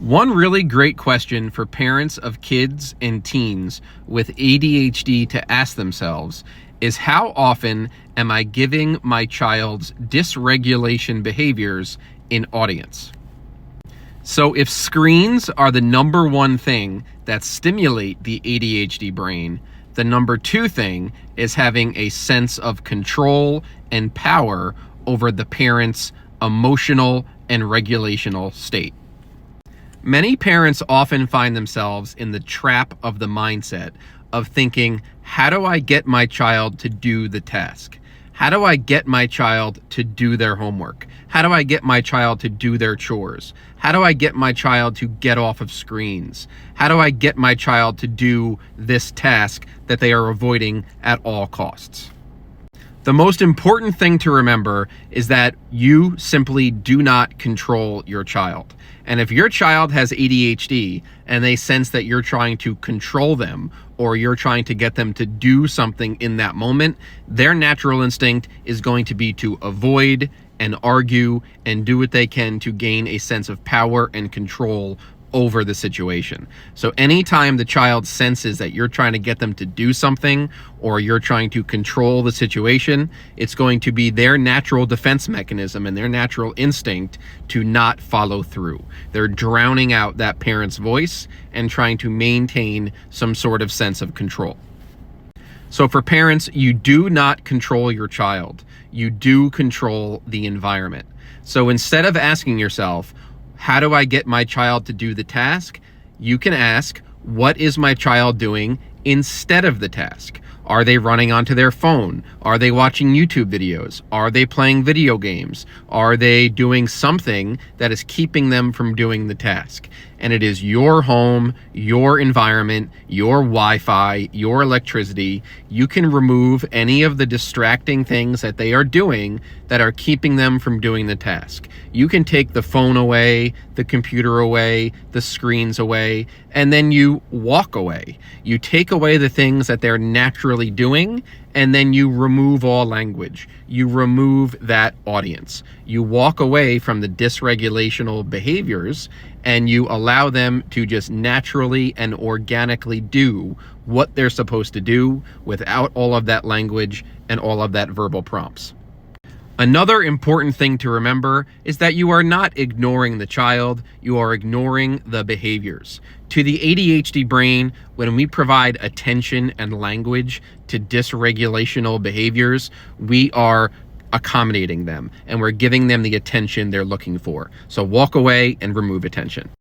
One really great question for parents of kids and teens with ADHD to ask themselves is, how often am I giving my child's dysregulation behaviors an audience? So if screens are the number one thing that stimulate the ADHD brain, the number two thing is having a sense of control and power over the parent's emotional and regulational state. Many parents often find themselves in the trap of the mindset of thinking, how do I get my child to do the task? How do I get my child to do their homework? How do I get my child to do their chores? How do I get my child to get off of screens? How do I get my child to do this task that they are avoiding at all costs? The most important thing to remember is that you simply do not control your child. And if your child has ADHD and they sense that you're trying to control them or you're trying to get them to do something in that moment, their natural instinct is going to be to avoid and argue and do what they can to gain a sense of power and control over the situation. So anytime the child senses that you're trying to get them to do something or you're trying to control the situation, it's going to be their natural defense mechanism and their natural instinct to not follow through. They're drowning out that parent's voice and trying to maintain some sort of sense of control. So for parents, you do not control your child. You do control the environment. So instead of asking yourself, how do I get my child to do the task? You can ask, what is my child doing instead of the task? Are they running onto their phone? Are they watching YouTube videos? Are they playing video games? Are they doing something that is keeping them from doing the task? And it is your home, your environment, your Wi-Fi, your electricity. You can remove any of the distracting things that they are doing that are keeping them from doing the task. You can take the phone away, the computer away, the screens away, and then you walk away. You take away the things that they're naturally doing, and then you remove all language. You remove that audience. You walk away from the dysregulational behaviors and you allow them to just naturally and organically do what they're supposed to do without all of that language and all of that verbal prompts. Another important thing to remember is that you are not ignoring the child, you are ignoring the behaviors. To the ADHD brain, when we provide attention and language to dysregulational behaviors, we are accommodating them and we're giving them the attention they're looking for. So walk away and remove attention.